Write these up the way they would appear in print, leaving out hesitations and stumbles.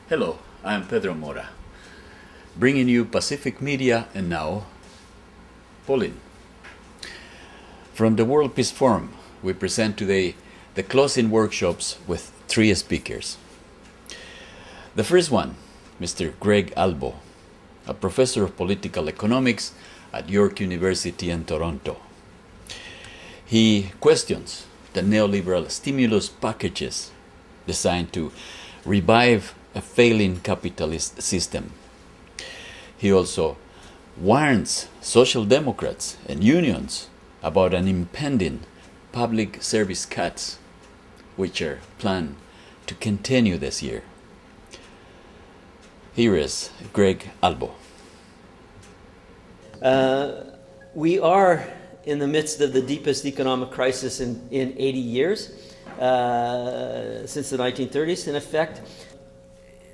Hello, I'm Pedro Mora, bringing you Pacific Media and now, Pauline. From the World Peace Forum, we present today the closing workshops with three speakers. The first one, Mr. Greg Albo, a professor of political economics at York University in Toronto. He questions the neoliberal stimulus packages designed to revive a failing capitalist system. He also warns social democrats and unions about an impending public service cuts, which are planned to continue this year. Here is Greg Albo. We are in the midst of the deepest economic crisis in 80 years, since the 1930s, in effect.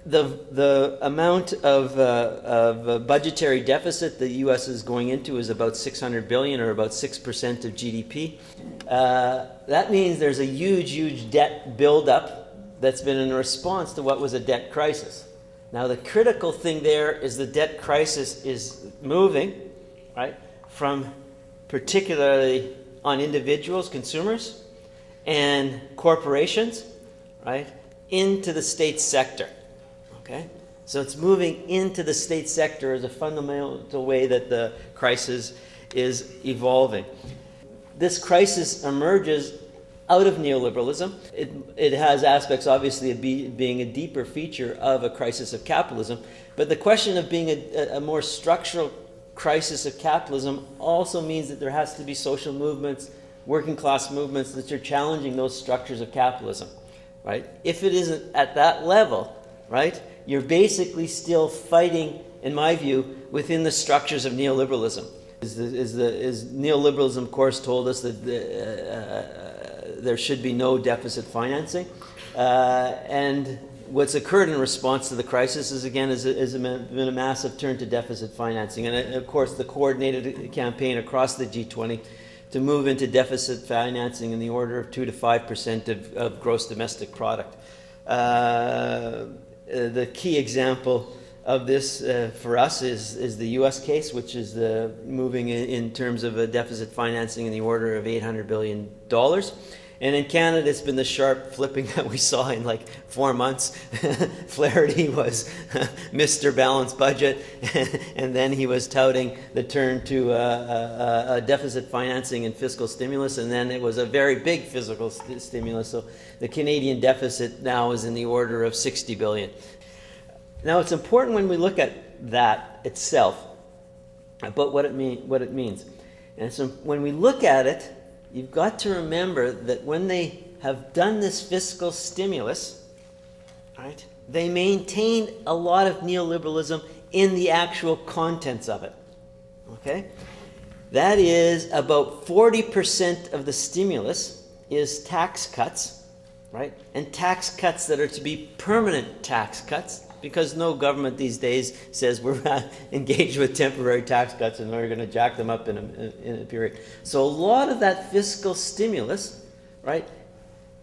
The amount of budgetary deficit the U.S. is going into is about $600 billion, or about 6% of GDP. That means there's a huge debt buildup that's been in response to what was a debt crisis. Now, the critical thing there is the debt crisis is moving, right, from particularly on individuals, consumers, and corporations, right, into the state sector. Okay? So it's moving into the state sector as a fundamental way that the crisis is evolving. This crisis emerges out of neoliberalism. It has aspects, obviously, of being a deeper feature of a crisis of capitalism. But the question of being a more structural crisis of capitalism also means that there has to be social movements, working class movements that are challenging those structures of capitalism. Right? If it isn't at that level, right, you're basically still fighting, in my view, within the structures of neoliberalism. Is neoliberalism, of course, told us that there should be no deficit financing. And what's occurred in response to the crisis is been a massive turn to deficit financing. And, of course, the coordinated campaign across the G20 to move into deficit financing in the order of 2 to 5% of gross domestic product. The key example of this for us is the U.S. case, which is moving in terms of a deficit financing in the order of $800 billion. And in Canada, it's been the sharp flipping that we saw in like 4 months. Flaherty was Mr. Balanced Budget, and then he was touting the turn to a deficit financing and fiscal stimulus, and then it was a very big fiscal stimulus. So the Canadian deficit now is in the order of $60 billion. Now, it's important when we look at that itself about what it means. And so when we look at it, you've got to remember that when they have done this fiscal stimulus, right, they maintained a lot of neoliberalism in the actual contents of it. Okay? That is, about 40% of the stimulus is tax cuts, right? And tax cuts that are to be permanent tax cuts, because no government these days says we're not engaged with temporary tax cuts and we're going to jack them up in a period. So a lot of that fiscal stimulus, right,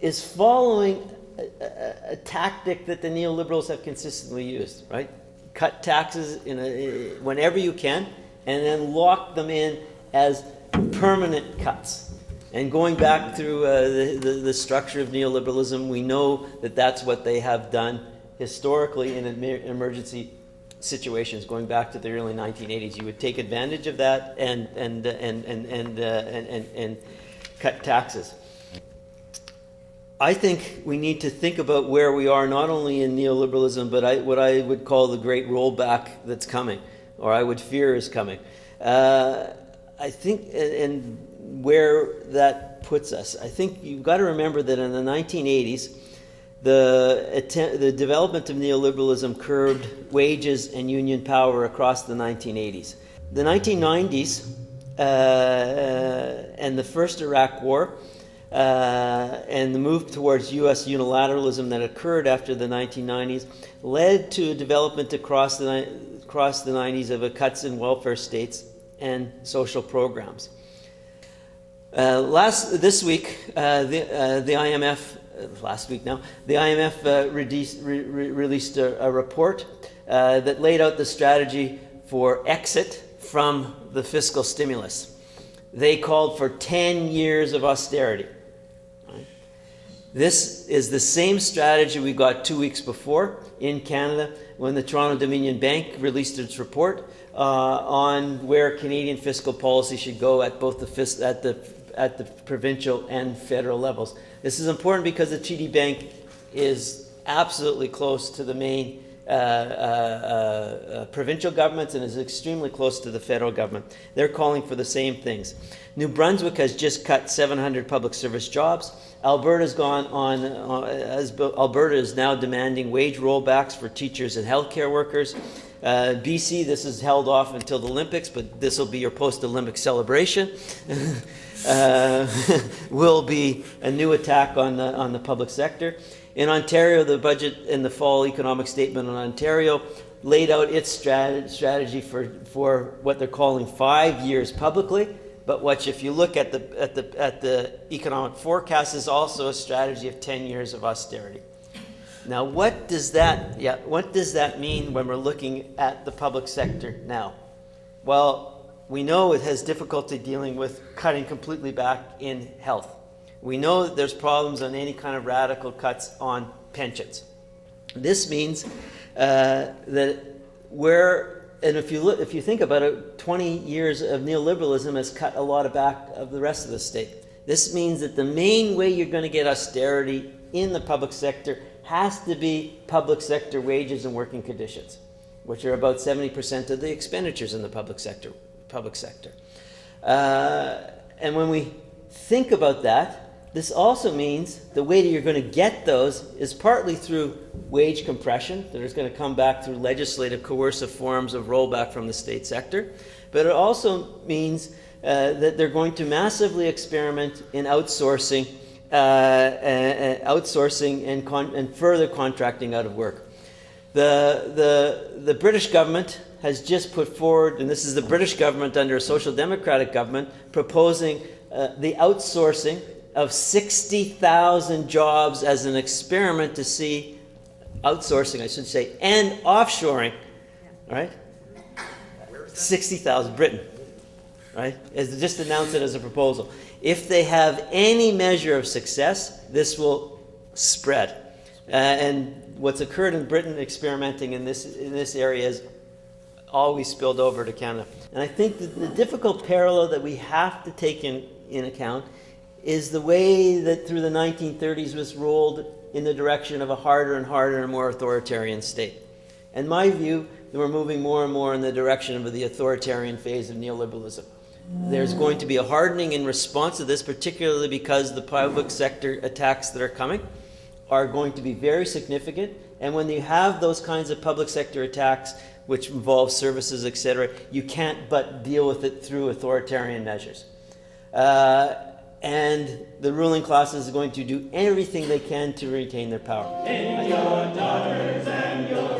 is following a tactic that the neoliberals have consistently used, right? Cut taxes whenever you can, and then lock them in as permanent cuts. And going back through the structure of neoliberalism, we know that that's what they have done historically in emergency situations, going back to the early 1980s. You would take advantage of that and cut taxes. I think we need to think about where we are, not only in neoliberalism, but what I would call the great rollback that's coming, or I would fear is coming. I think, and where that puts us. I think you've got to remember that in the 1980s, the development of neoliberalism curbed wages and union power across the 1980s. The 1990s and the first Iraq War and the move towards U.S. unilateralism that occurred after the 1990s led to a development across the 90s of cuts in welfare states and social programs. This week, the IMF last week now, the IMF released a report that laid out the strategy for exit from the fiscal stimulus. They called for 10 years of austerity. Right? This is the same strategy we got 2 weeks before in Canada when the Toronto Dominion Bank released its report on where Canadian fiscal policy should go at both at the provincial and federal levels. This is important because the TD Bank is absolutely close to the main provincial governments and is extremely close to the federal government. They're calling for the same things. New Brunswick has just cut 700 public service jobs. Alberta's gone on. Alberta is now demanding wage rollbacks for teachers and healthcare workers. BC, this is held off until the Olympics, but this will be your post-Olympic celebration. Will be a new attack on the public sector. In Ontario, the budget in the fall economic statement in Ontario laid out its strategy for what they're calling 5 years publicly. But if you look at the economic forecast, is also a strategy of 10 years of austerity. Now, what does that mean when we're looking at the public sector now? Well, we know it has difficulty dealing with cutting completely back in health. We know that there's problems on any kind of radical cuts on pensions. This means that if you think about it, 20 years of neoliberalism has cut a lot of back of the rest of the state. This means that the main way you're going to get austerity in the public sector has to be public sector wages and working conditions, which are about 70% of the expenditures in the public sector. And when we think about that, this also means the way that you're going to get those is partly through wage compression that is going to come back through legislative coercive forms of rollback from the state sector. But it also means that they're going to massively experiment in outsourcing and further contracting out of work. The British government has just put forward, and this is the British government under a social democratic government, proposing the outsourcing of 60,000 jobs as an experiment to see outsourcing, I should say, and offshoring, right? 60,000, Britain, right? Just announced it as a proposal. If they have any measure of success, this will spread. And what's occurred in Britain experimenting in this area has always spilled over to Canada. And I think that the difficult parallel that we have to take in account is the way that through the 1930s was rolled in the direction of a harder and harder and more authoritarian state. In my view, we're moving more and more in the direction of the authoritarian phase of neoliberalism. There's going to be a hardening in response to this, particularly because the public sector attacks that are coming are going to be very significant. And when you have those kinds of public sector attacks, which involve services, etc., you can't but deal with it through authoritarian measures. And the ruling class is going to do everything they can to retain their power. In your daughters and your